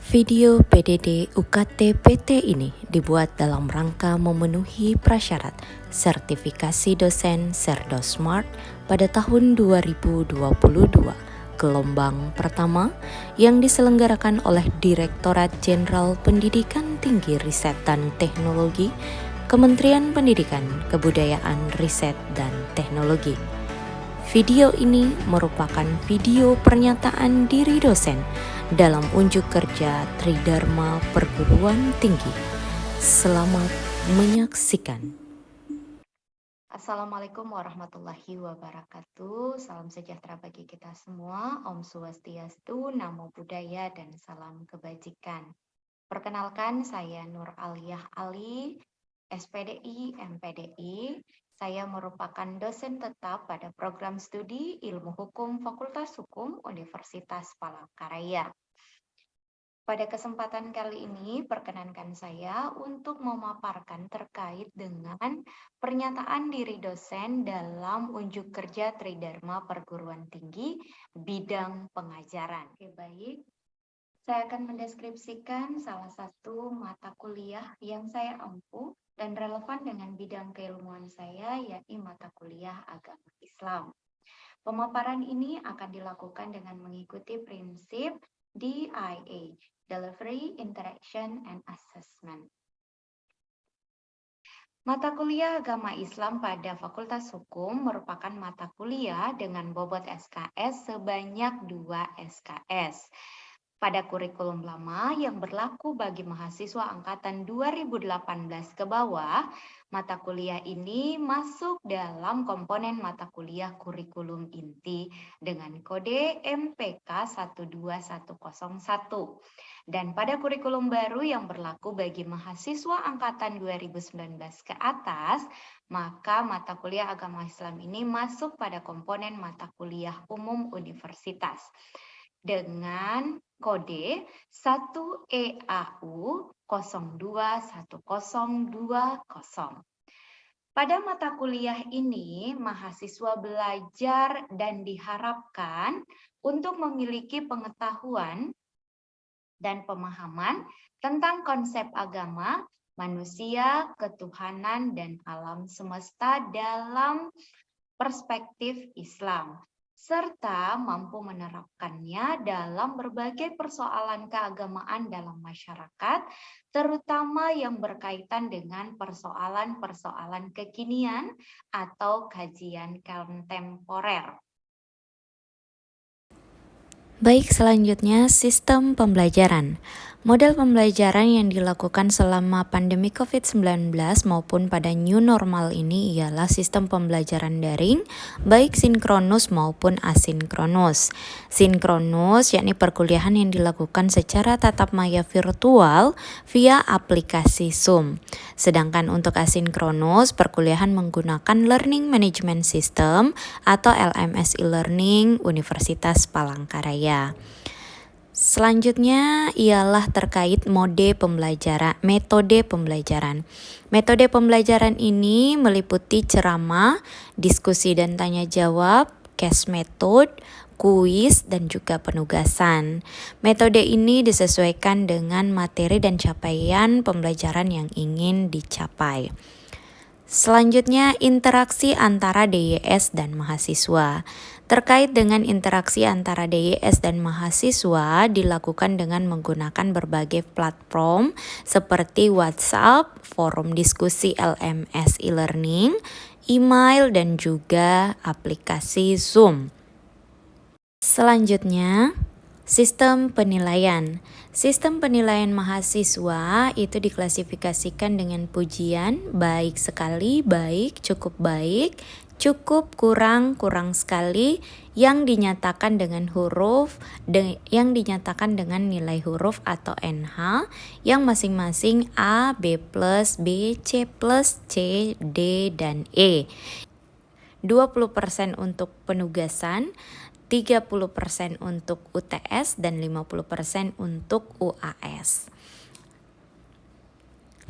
Video PDD UKT PT ini dibuat dalam rangka memenuhi prasyarat sertifikasi dosen Serdosmart pada tahun 2022, gelombang pertama yang diselenggarakan oleh Direktorat Jenderal Pendidikan Tinggi Riset dan Teknologi, Kementerian Pendidikan, Kebudayaan, Riset, dan Teknologi. Video ini merupakan video pernyataan diri dosen dalam unjuk kerja Tridharma Perguruan Tinggi. Selamat menyaksikan. Assalamualaikum warahmatullahi wabarakatuh. Salam sejahtera bagi kita semua. Om Swastiastu, Namo Buddhaya, dan salam kebajikan. Perkenalkan, saya Nur Aliyah Ali, SPDI, MPDI. Saya merupakan dosen tetap pada program studi Ilmu Hukum Fakultas Hukum Universitas Palangkaraya. Pada kesempatan kali ini, perkenankan saya untuk memaparkan terkait dengan pernyataan diri dosen dalam unjuk kerja Tridharma Perguruan Tinggi bidang pengajaran. Oke, baik. Saya akan mendeskripsikan salah satu mata kuliah yang saya ampu dan relevan dengan bidang keilmuan saya, yakni mata kuliah agama Islam. Pemaparan ini akan dilakukan dengan mengikuti prinsip DIA, Delivery, Interaction, and Assessment. Mata kuliah agama Islam pada Fakultas Hukum merupakan mata kuliah dengan bobot SKS sebanyak 2 SKS. Pada kurikulum lama yang berlaku bagi mahasiswa angkatan 2018 ke bawah, mata kuliah ini masuk dalam komponen mata kuliah kurikulum inti dengan kode MPK 12101. Dan pada kurikulum baru yang berlaku bagi mahasiswa angkatan 2019 ke atas, maka mata kuliah agama Islam ini masuk pada komponen mata kuliah umum universitas dengan kode 1EAU 021020. Pada mata kuliah ini, mahasiswa belajar dan diharapkan untuk memiliki pengetahuan dan pemahaman tentang konsep agama, manusia, ketuhanan, dan alam semesta dalam perspektif Islam, serta mampu menerapkannya dalam berbagai persoalan keagamaan dalam masyarakat, terutama yang berkaitan dengan persoalan-persoalan kekinian atau kajian kontemporer. Baik, selanjutnya sistem pembelajaran. Model pembelajaran yang dilakukan selama pandemi COVID-19 maupun pada new normal ini ialah sistem pembelajaran daring, baik sinkronus maupun asinkronus. Sinkronus yakni perkuliahan yang dilakukan secara tatap maya virtual via aplikasi Zoom. Sedangkan untuk asinkronus, perkuliahan menggunakan Learning Management System atau LMS e-learning Universitas Palangkaraya. Selanjutnya ialah terkait metode pembelajaran. Metode pembelajaran ini meliputi ceramah, diskusi dan tanya jawab, case method, kuis, dan juga penugasan. Metode ini disesuaikan dengan materi dan capaian pembelajaran yang ingin dicapai. Selanjutnya, interaksi antara DYS dan mahasiswa. Terkait dengan interaksi antara DYS dan mahasiswa dilakukan dengan menggunakan berbagai platform seperti WhatsApp, forum diskusi LMS e-learning, email, dan juga aplikasi Zoom. Selanjutnya, sistem penilaian. Sistem penilaian mahasiswa itu diklasifikasikan dengan pujian, baik sekali, baik, cukup, kurang, kurang sekali, yang dinyatakan dengan nilai huruf atau NH, yang masing-masing A, B+, B, C+, C, D, dan E. 20% untuk penugasan, 30% untuk UTS, dan 50% untuk UAS.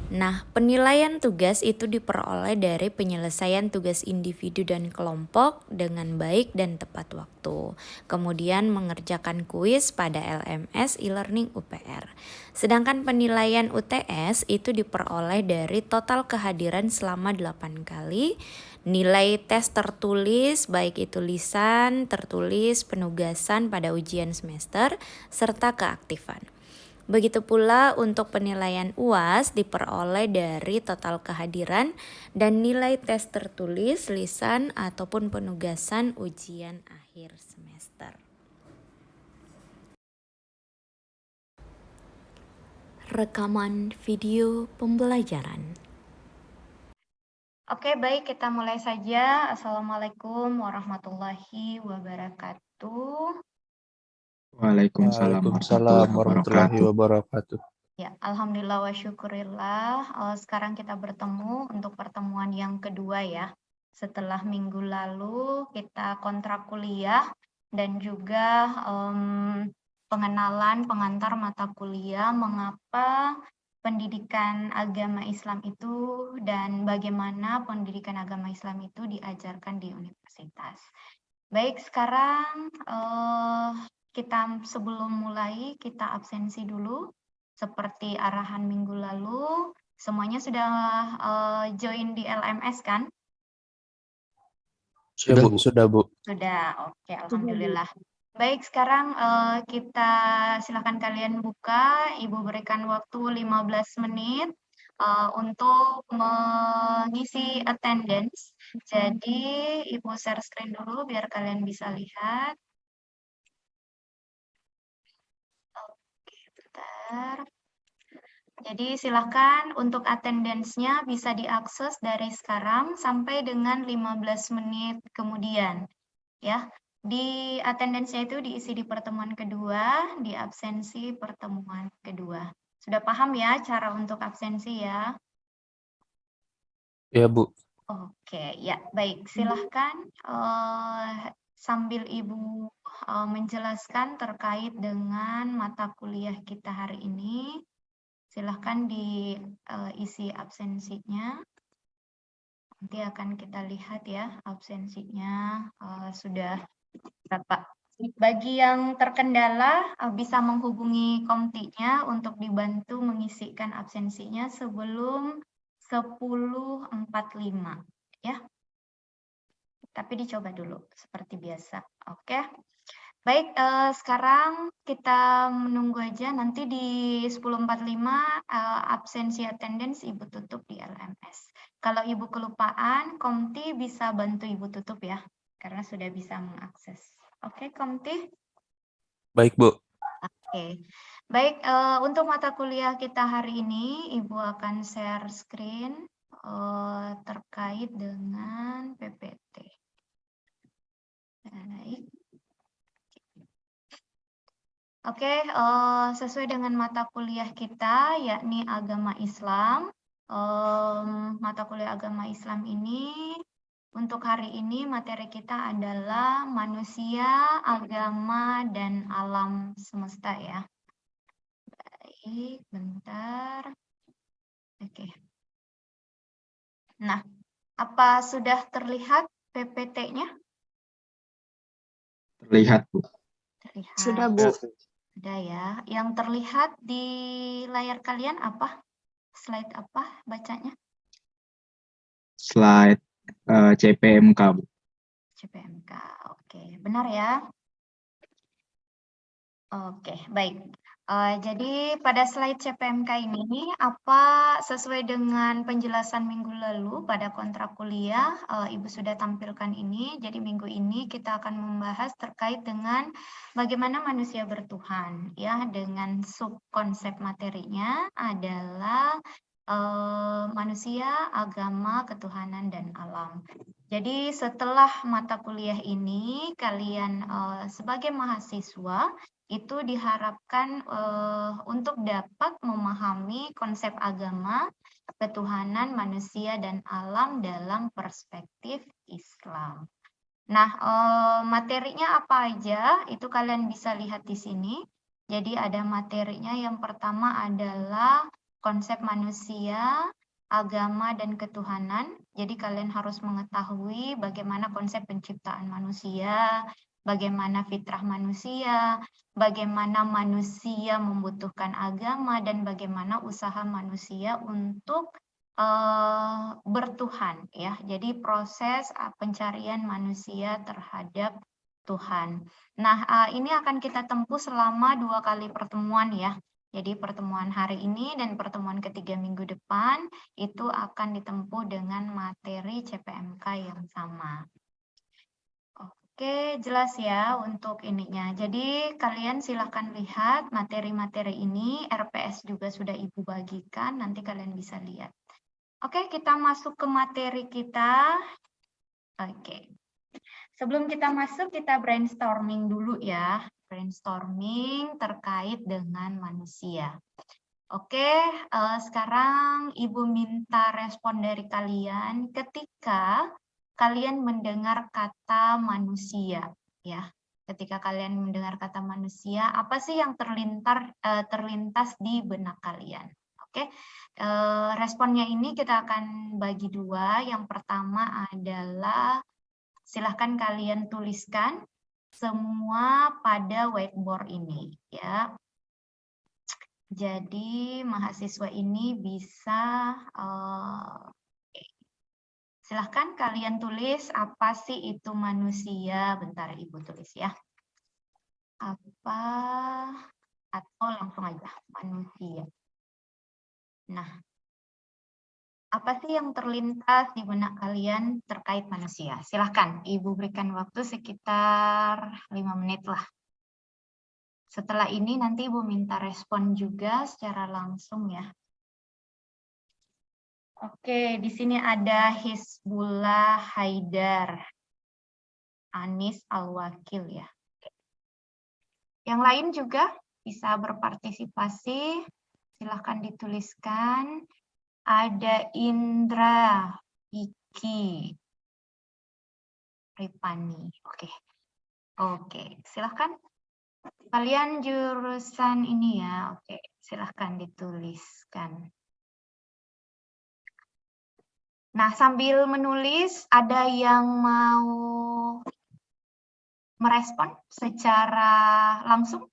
Nah, penilaian tugas itu diperoleh dari penyelesaian tugas individu dan kelompok dengan baik dan tepat waktu. Kemudian mengerjakan kuis pada LMS e-learning UPR. Sedangkan penilaian UTS itu diperoleh dari total kehadiran selama 8 kali, nilai tes tertulis baik itu lisan, tertulis, penugasan pada ujian semester, serta keaktifan. Begitu pula untuk penilaian UAS diperoleh dari total kehadiran dan nilai tes tertulis, lisan, ataupun penugasan ujian akhir semester. Rekaman video pembelajaran. Oke, baik, kita mulai saja. Assalamualaikum warahmatullahi wabarakatuh. Waalaikumsalam Waalaikumsalam warahmatullahi wabarakatuh. Ya, alhamdulillah wa syukurillah. Sekarang kita bertemu untuk pertemuan yang kedua ya. Setelah minggu lalu kita kontrak kuliah dan juga pengenalan pengantar mata kuliah mengapa pendidikan agama Islam itu dan bagaimana pendidikan agama Islam itu diajarkan di universitas. Baik, sekarang kita sebelum mulai kita absensi dulu seperti arahan minggu lalu. Semuanya sudah join di LMS kan? Sudah, Bu. Sudah, oke, alhamdulillah. Baik, sekarang kita silakan kalian buka. Ibu berikan waktu 15 menit untuk mengisi attendance. Jadi, Ibu share screen dulu biar kalian bisa lihat. Oke, bentar. Jadi silahkan untuk attendance-nya bisa diakses dari sekarang sampai dengan 15 menit kemudian. Ya, di attendance-nya itu diisi di pertemuan kedua, di absensi pertemuan kedua. Sudah paham ya cara untuk absensi ya? Ya, Bu. Oke, ya baik. Silahkan sambil Ibu menjelaskan terkait dengan mata kuliah kita hari ini. Silahkan diisi absensinya. Nanti akan kita lihat ya absensinya sudah berapa. Bagi yang terkendala bisa menghubungi komtinya untuk dibantu mengisikan absensinya sebelum 10.45 ya. Tapi dicoba dulu seperti biasa. Oke. Baik, sekarang kita menunggu aja nanti di 10.45 absensi attendance Ibu tutup di LMS. Kalau Ibu kelupaan, Komti bisa bantu Ibu tutup ya, karena sudah bisa mengakses. Oke, Komti? Baik, Bu. Oke. Baik, untuk mata kuliah kita hari ini, Ibu akan share screen terkait dengan PPT. Baik. Oke, sesuai dengan mata kuliah kita, yakni agama Islam. Mata kuliah agama Islam ini, untuk hari ini materi kita adalah manusia, agama, dan alam semesta ya. Baik, bentar. Oke. Nah, apa sudah terlihat PPT-nya? Terlihat, Bu. Terlihat. Sudah, Bu. Sudah ya. Yang terlihat di layar kalian apa? Slide apa bacanya? Slide CPMK, Bu. CPMK, oke. Benar ya? Oke, baik. Jadi pada slide CPMK ini, apa sesuai dengan penjelasan minggu lalu pada kontrak kuliah, Ibu sudah tampilkan ini. Jadi minggu ini kita akan membahas terkait dengan bagaimana manusia bertuhan. Ya, dengan subkonsep materinya adalah manusia, agama, ketuhanan, dan alam. Jadi setelah mata kuliah ini, kalian sebagai mahasiswa itu diharapkan untuk dapat memahami konsep agama, ketuhanan, manusia, dan alam dalam perspektif Islam. Nah, materinya apa aja? Itu kalian bisa lihat di sini. Jadi ada materinya yang pertama adalah konsep manusia, agama, dan ketuhanan. Jadi kalian harus mengetahui bagaimana konsep penciptaan manusia, bagaimana fitrah manusia, bagaimana manusia membutuhkan agama, dan bagaimana usaha manusia untuk bertuhan, ya. Jadi proses pencarian manusia terhadap Tuhan. Nah, ini akan kita tempuh selama 2 kali pertemuan, ya. Jadi pertemuan hari ini dan pertemuan ketiga minggu depan itu akan ditempuh dengan materi CPMK yang sama. Oke, jelas ya untuk ininya. Jadi kalian silahkan lihat materi-materi ini, RPS juga sudah Ibu bagikan, nanti kalian bisa lihat. Oke, kita masuk ke materi kita. Oke. Sebelum kita masuk, kita brainstorming dulu ya. Brainstorming terkait dengan manusia. Oke, sekarang Ibu minta respon dari kalian ketika kalian mendengar kata manusia, ya. Ketika kalian mendengar kata manusia, apa sih yang terlintas di benak kalian? Oke, responnya ini kita akan bagi 2. Yang pertama adalah silahkan kalian tuliskan semua pada whiteboard ini, ya. Jadi mahasiswa ini bisa silahkan kalian tulis apa sih itu manusia. Bentar Ibu tulis ya. Apa atau langsung aja manusia. Nah, apa sih yang terlintas di benak kalian terkait manusia? Silahkan Ibu berikan waktu sekitar 5 menit lah. Setelah ini nanti Ibu minta respon juga secara langsung ya. Oke, di sini ada Hizbullah Haidar, Anis Al-Wakil ya. Yang lain juga bisa berpartisipasi, silahkan dituliskan. Ada Indra, Iki, Ripani. Oke, silahkan. Kalian jurusan ini ya, oke, silahkan dituliskan. Nah, sambil menulis, ada yang mau merespon secara langsung?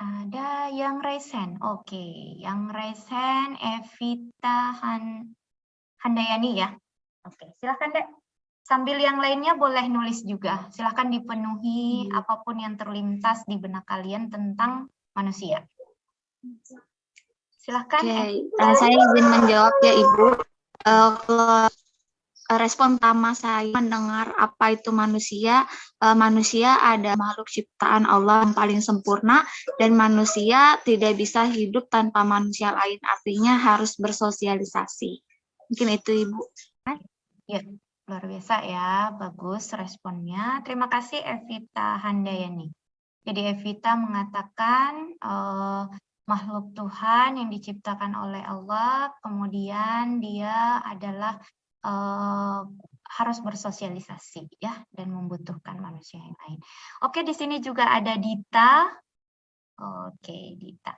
Ada yang resen. Oke, yang resen Evita Handayani ya. Oke, silahkan Dek. Sambil yang lainnya boleh nulis juga. Silahkan dipenuhi apapun yang terlintas di benak kalian tentang manusia. Silahkan. Oke, saya izin menjawab ya Ibu. Kalau respon pertama saya mendengar apa itu manusia, manusia ada makhluk ciptaan Allah yang paling sempurna dan manusia tidak bisa hidup tanpa manusia lain, artinya harus bersosialisasi. Mungkin itu Ibu. Ya, luar biasa ya, bagus responnya. Terima kasih Evita Handayani. Jadi Evita mengatakan makhluk Tuhan yang diciptakan oleh Allah, kemudian dia adalah harus bersosialisasi ya dan membutuhkan manusia yang lain. Oke, di sini juga ada Dita. Oke, Dita.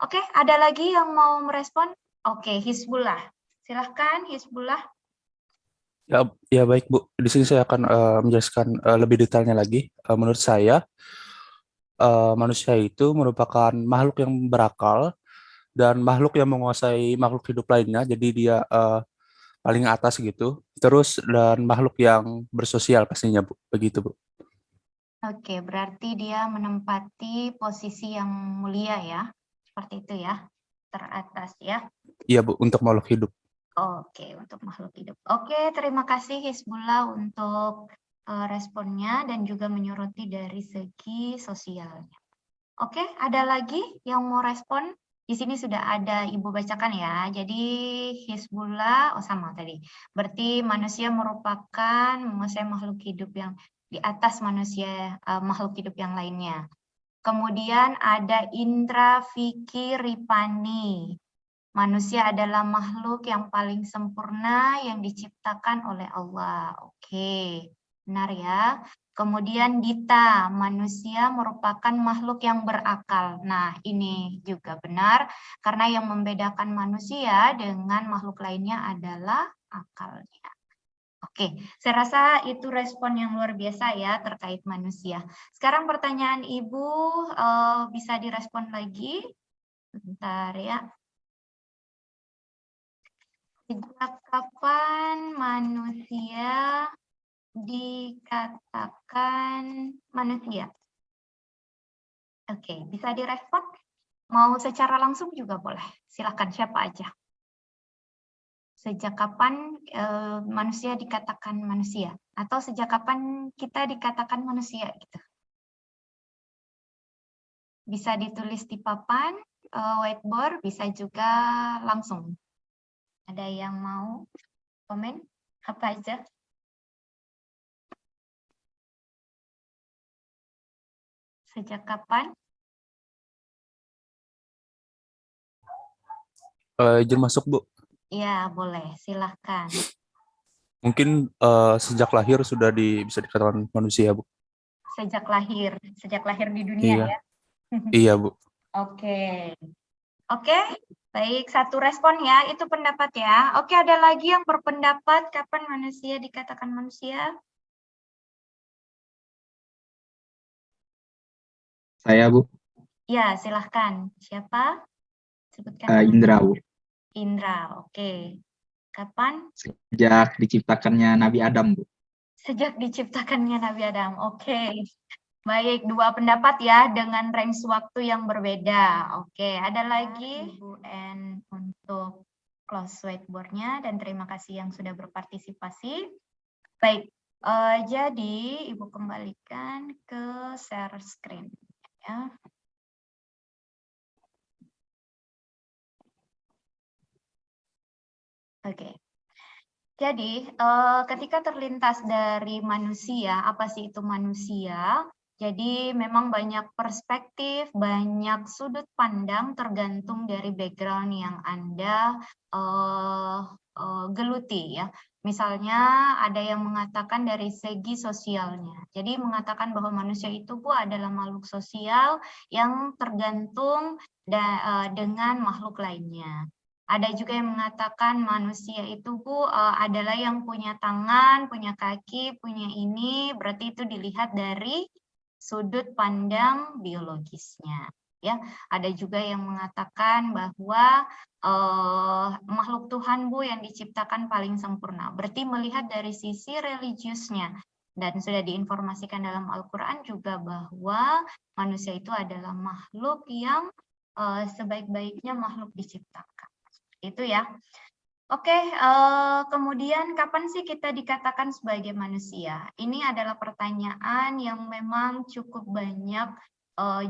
Oke, ada lagi yang mau merespon? Oke, Hizbullah. Silahkan Hizbullah. Ya baik Bu. Di sini saya akan menjelaskan lebih detailnya lagi. Menurut saya, manusia itu merupakan makhluk yang berakal dan makhluk yang menguasai makhluk hidup lainnya. Jadi dia paling atas gitu. Terus dan makhluk yang bersosial pastinya Bu. Begitu Bu. Oke, berarti dia menempati posisi yang mulia ya. Seperti itu ya. Teratas ya. Iya Bu, untuk makhluk hidup. Oke, untuk makhluk hidup. Oke, terima kasih Hizbullah untuk responnya dan juga menyoroti dari segi sosialnya. Oke, ada lagi yang mau respon? Di sini sudah ada Ibu bacakan ya. Jadi Hizbullah, sama tadi. Berarti manusia merupakan menguasai makhluk hidup yang di atas manusia, makhluk hidup yang lainnya. Kemudian ada Indra Vicky Ripani. Manusia adalah makhluk yang paling sempurna yang diciptakan oleh Allah. Oke. Benar ya. Kemudian Dita, manusia merupakan makhluk yang berakal. Nah, ini juga benar, karena yang membedakan manusia dengan makhluk lainnya adalah akalnya. Oke, saya rasa itu respon yang luar biasa ya terkait manusia. Sekarang pertanyaan Ibu bisa direspon lagi. Bentar ya. Sejak kapan manusia dikatakan manusia? Oke, bisa direspon? Mau secara langsung juga boleh. Silakan siapa aja. Sejak kapan manusia dikatakan manusia? Atau sejak kapan kita dikatakan manusia gitu? Bisa ditulis di papan, whiteboard, bisa juga langsung. Ada yang mau komen? Apa aja? Sejak kapan? Izin masuk, Bu. Ya, boleh. Silahkan. Mungkin sejak lahir sudah bisa dikatakan manusia, Bu. Sejak lahir di dunia Iya. ya. Iya, Bu. Oke. Oke, baik. Satu respon ya, itu pendapat ya. Oke, ada lagi yang berpendapat kapan manusia dikatakan manusia? Saya, Bu. Ya, silahkan. Siapa? Sebutkan nama. Indra, Bu. Indra, oke. Kapan? Sejak diciptakannya Nabi Adam, Bu. Sejak diciptakannya Nabi Adam. Oke. Baik, dua pendapat ya dengan range waktu yang berbeda. Oke, ada lagi Ibu N untuk close whiteboard-nya dan terima kasih yang sudah berpartisipasi. Baik, jadi Ibu kembalikan ke share screen ya. Oke. Jadi, ketika terlintas dari manusia, apa sih itu manusia? Jadi memang banyak perspektif, banyak sudut pandang tergantung dari background yang Anda geluti ya. Misalnya ada yang mengatakan dari segi sosialnya. Jadi mengatakan bahwa manusia itu Bu adalah makhluk sosial yang tergantung dengan makhluk lainnya. Ada juga yang mengatakan manusia itu Bu adalah yang punya tangan, punya kaki, punya ini, berarti itu dilihat dari sudut pandang biologisnya. Ya, ada juga yang mengatakan bahwa makhluk Tuhan Bu yang diciptakan paling sempurna. Berarti melihat dari sisi religiusnya. Dan sudah diinformasikan dalam Al-Quran juga bahwa manusia itu adalah makhluk yang sebaik-baiknya makhluk diciptakan. Itu ya. Oke, kemudian kapan sih kita dikatakan sebagai manusia? Ini adalah pertanyaan yang memang cukup banyak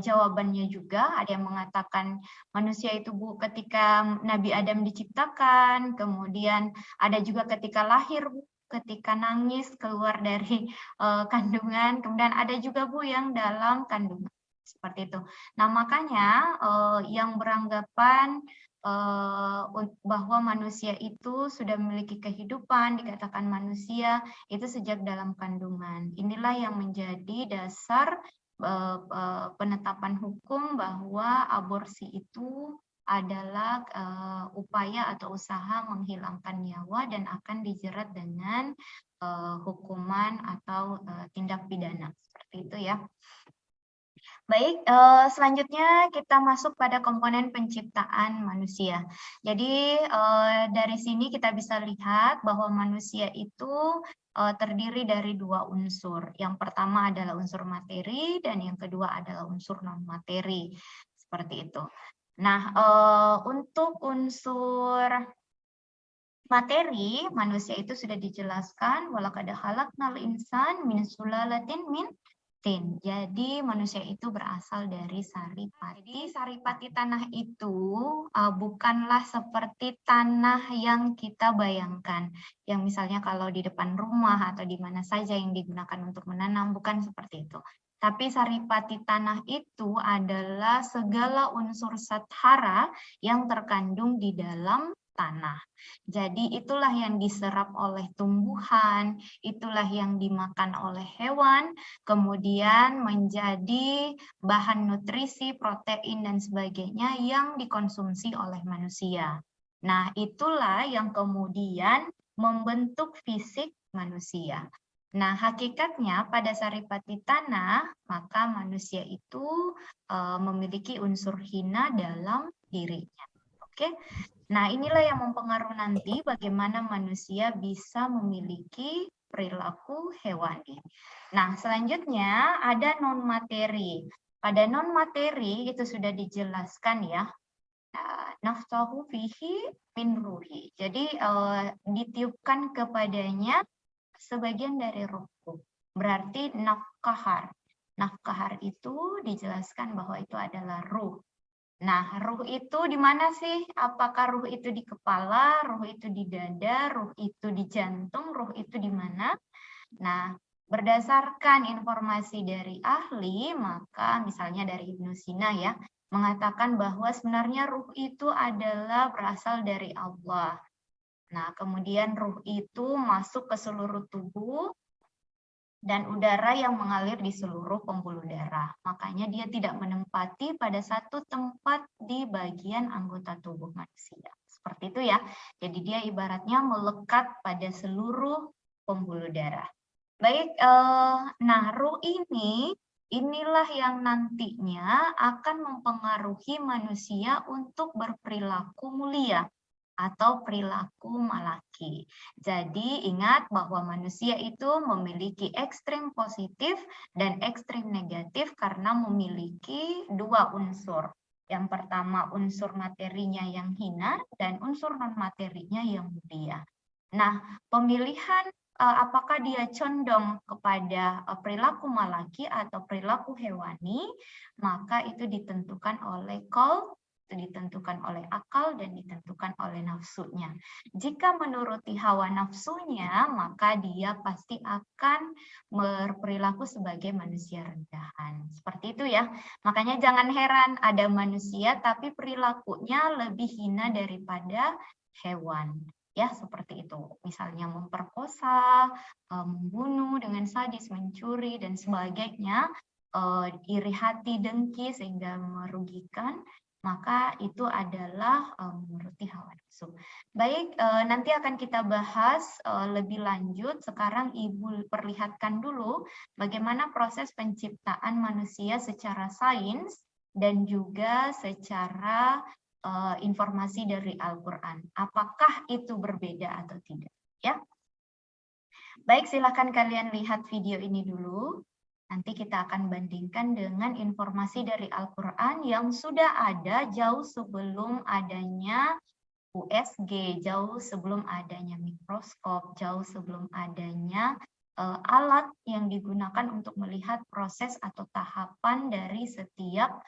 jawabannya juga. Ada yang mengatakan manusia itu Bu ketika Nabi Adam diciptakan, kemudian ada juga ketika lahir Bu, ketika nangis keluar dari kandungan, kemudian ada juga Bu yang dalam kandungan. Seperti itu. Nah, makanya yang beranggapan bahwa manusia itu sudah memiliki kehidupan, dikatakan manusia, itu sejak dalam kandungan. Inilah yang menjadi dasar penetapan hukum bahwa aborsi itu adalah upaya atau usaha menghilangkan nyawa dan akan dijerat dengan hukuman atau tindak pidana. Seperti itu ya. Baik, selanjutnya kita masuk pada komponen penciptaan manusia. Jadi dari sini kita bisa lihat bahwa manusia itu terdiri dari dua unsur. Yang pertama adalah unsur materi dan yang kedua adalah unsur non-materi. Seperti itu. Nah, untuk unsur materi, manusia itu sudah dijelaskan, walaqad khalaqnal insan min sulalatin min tin. Jadi manusia itu berasal dari saripati. Jadi saripati tanah itu bukanlah seperti tanah yang kita bayangkan. Yang misalnya kalau di depan rumah atau di mana saja yang digunakan untuk menanam, bukan seperti itu. Tapi saripati tanah itu adalah segala unsur sathara yang terkandung di dalam tanah. Jadi itulah yang diserap oleh tumbuhan, itulah yang dimakan oleh hewan, kemudian menjadi bahan nutrisi, protein, dan sebagainya yang dikonsumsi oleh manusia. Nah, itulah yang kemudian membentuk fisik manusia. Nah, hakikatnya pada saripati tanah, maka manusia itu memiliki unsur hina dalam dirinya. Oke, nah inilah yang mempengaruhi nanti bagaimana manusia bisa memiliki perilaku hewani. Nah, selanjutnya ada non-materi. Pada non-materi itu sudah dijelaskan ya, nafsahu fihi min ruhi. Jadi ditiupkan kepadanya sebagian dari ruhku. Berarti nafkahar. Nafkahar itu dijelaskan bahwa itu adalah ruh. Nah, ruh itu di mana sih? Apakah ruh itu di kepala, ruh itu di dada, ruh itu di jantung, ruh itu di mana? Nah, berdasarkan informasi dari ahli, maka misalnya dari Ibnu Sina ya, mengatakan bahwa sebenarnya ruh itu adalah berasal dari Allah. Nah, kemudian ruh itu masuk ke seluruh tubuh dan udara yang mengalir di seluruh pembuluh darah. Makanya dia tidak menempati pada satu tempat di bagian anggota tubuh manusia. Seperti itu ya. Jadi dia ibaratnya melekat pada seluruh pembuluh darah. Baik, nah ruh inilah yang nantinya akan mempengaruhi manusia untuk berperilaku mulia atau perilaku malaki. Jadi ingat bahwa manusia itu memiliki ekstrem positif dan ekstrem negatif karena memiliki dua unsur. Yang pertama unsur materinya yang hina dan unsur non-materinya yang mulia. Nah, pemilihan apakah dia condong kepada perilaku malaki atau perilaku hewani, maka itu ditentukan oleh ditentukan oleh akal dan ditentukan oleh nafsunya. Jika menuruti hawa nafsunya, maka dia pasti akan berperilaku sebagai manusia rendahan. Seperti itu ya. Makanya jangan heran ada manusia tapi perilakunya lebih hina daripada hewan. Ya, seperti itu. Misalnya memperkosa, membunuh dengan sadis, mencuri, dan sebagainya, iri hati, dengki, sehingga merugikan, maka itu adalah menuruti hawa nafsu. Baik, nanti akan kita bahas lebih lanjut. Sekarang Ibu perlihatkan dulu bagaimana proses penciptaan manusia secara sains dan juga secara informasi dari Al-Quran. Apakah itu berbeda atau tidak? Ya. Baik, silakan kalian lihat video ini dulu. Nanti kita akan bandingkan dengan informasi dari Al-Quran yang sudah ada jauh sebelum adanya USG, jauh sebelum adanya mikroskop, jauh sebelum adanya alat yang digunakan untuk melihat proses atau tahapan dari setiap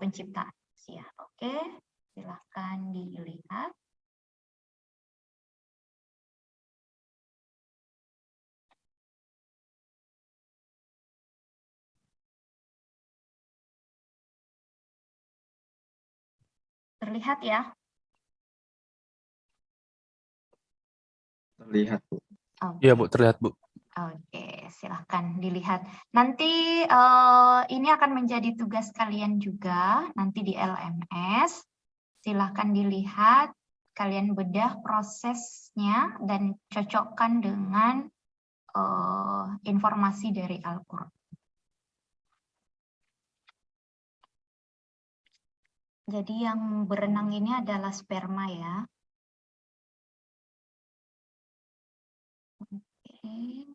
penciptaan manusia. Oke, silahkan dilihat. Terlihat ya? Terlihat, Bu. Iya, Bu, terlihat, Bu. Oke, silahkan dilihat. Nanti ini akan menjadi tugas kalian juga, nanti di LMS. Silahkan dilihat, kalian bedah prosesnya dan cocokkan dengan informasi dari Al-Quran. Jadi yang berenang ini adalah sperma ya. Oke.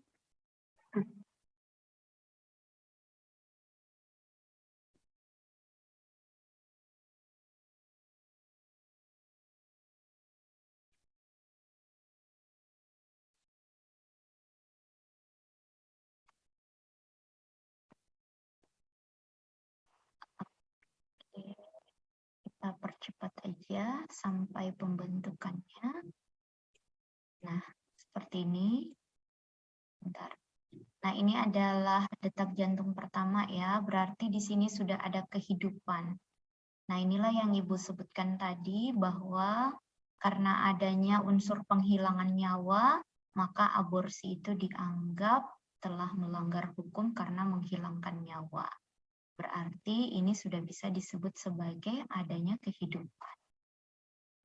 Kita percepat aja sampai pembentukannya. Nah, seperti ini. Bentar. Nah, ini adalah detak jantung pertama ya, berarti di sini sudah ada kehidupan. Nah, inilah yang Ibu sebutkan tadi bahwa karena adanya unsur penghilangan nyawa, maka aborsi itu dianggap telah melanggar hukum karena menghilangkan nyawa. Berarti ini sudah bisa disebut sebagai adanya kehidupan.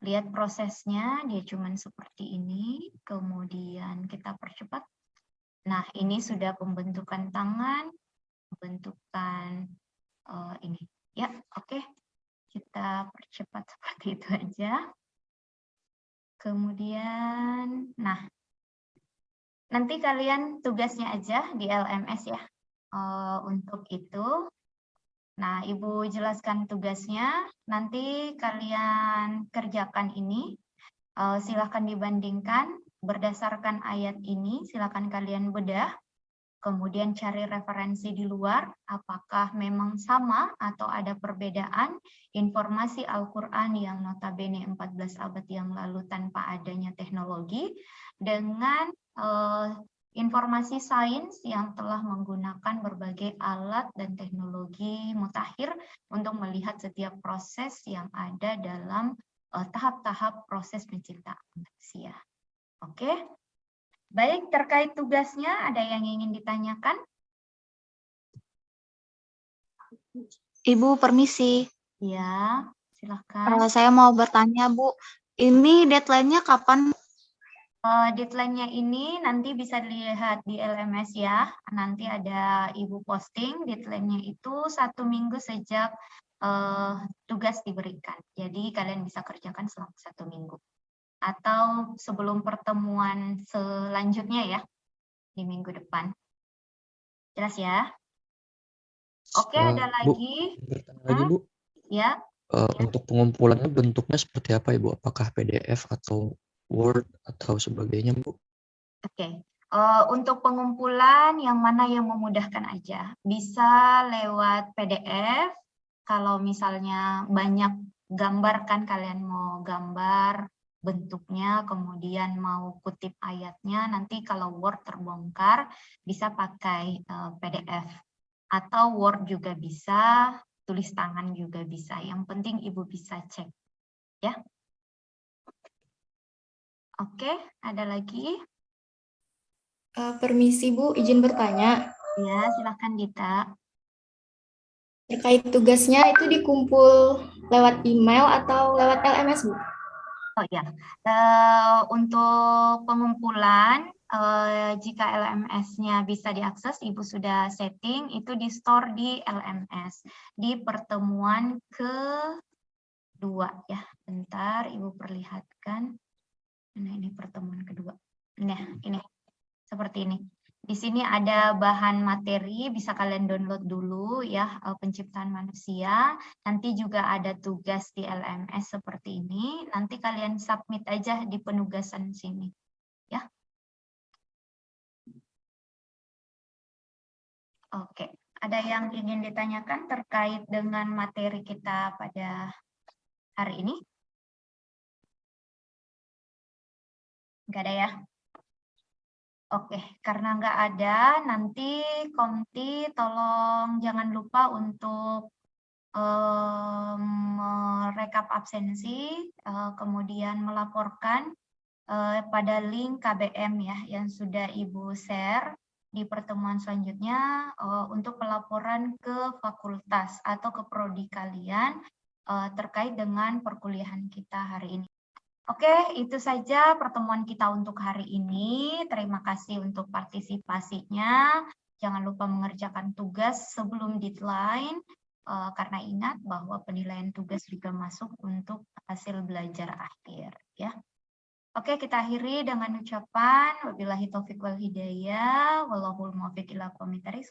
Lihat prosesnya, dia cuman seperti ini, kemudian kita percepat. Nah, ini sudah pembentukan tangan, pembentukan ini. Ya, oke. Kita percepat seperti itu aja. Kemudian, nah, nanti kalian tugasnya aja di LMS ya. Untuk itu, nah, Ibu jelaskan tugasnya. Nanti kalian kerjakan ini. Silahkan dibandingkan berdasarkan ayat ini. Silahkan kalian bedah. Kemudian cari referensi di luar, apakah memang sama atau ada perbedaan informasi Al-Quran yang notabene 14 abad yang lalu tanpa adanya teknologi dengan informasi sains yang telah menggunakan berbagai alat dan teknologi mutakhir untuk melihat setiap proses yang ada dalam tahap-tahap proses penciptaan manusia. Oke? Baik, terkait tugasnya ada yang ingin ditanyakan? Ibu, permisi. Ya, silakan. Saya mau bertanya, Bu. Ini deadline-nya kapan? Deadline-nya ini nanti bisa dilihat di LMS ya. Nanti ada Ibu posting, deadline-nya itu 1 minggu sejak tugas diberikan. Jadi kalian bisa kerjakan selama 1 minggu. Atau sebelum pertemuan selanjutnya ya, di minggu depan. Jelas ya? Oke, ada Bu, lagi? bertanya lagi Bu, Ya. untuk pengumpulannya bentuknya seperti apa Ibu? Apakah PDF atau Word atau sebagainya Bu? Oke. Untuk pengumpulan yang mana yang memudahkan aja. Bisa lewat PDF, kalau misalnya banyak gambar kan kalian mau gambar bentuknya, kemudian mau kutip ayatnya, nanti kalau Word terbongkar bisa pakai PDF. Atau Word juga bisa, tulis tangan juga bisa. Yang penting Ibu bisa cek. Ya. Oke, ada lagi? Permisi Bu, izin bertanya. Ya, silakan Dita. Terkait tugasnya itu dikumpul lewat email atau lewat LMS Bu? Oh ya, untuk pengumpulan, jika LMS-nya bisa diakses, Ibu sudah setting, itu di-store di LMS, di pertemuan kedua ya. Bentar, Ibu perlihatkan. Nah, ini pertemuan kedua. Nah, ini, seperti ini. Di sini ada bahan materi, bisa kalian download dulu ya, penciptaan manusia. Nanti juga ada tugas di LMS seperti ini. Nanti kalian submit aja di penugasan sini. Ya. Oke, ada yang ingin ditanyakan terkait dengan materi kita pada hari ini? Nggak ada ya? Oke, karena nggak ada, nanti Komti tolong jangan lupa untuk merekap absensi, kemudian melaporkan pada link KBM ya yang sudah Ibu share di pertemuan selanjutnya untuk pelaporan ke fakultas atau ke prodi kalian terkait dengan perkuliahan kita hari ini. Oke, itu saja pertemuan kita untuk hari ini. Terima kasih untuk partisipasinya. Jangan lupa mengerjakan tugas sebelum deadline, karena ingat bahwa penilaian tugas juga masuk untuk hasil belajar akhir. Ya. Oke, kita akhiri dengan ucapan wabillahi taufiq wal hidayah, wallahul muwaffiq ila aqwamit thoriq.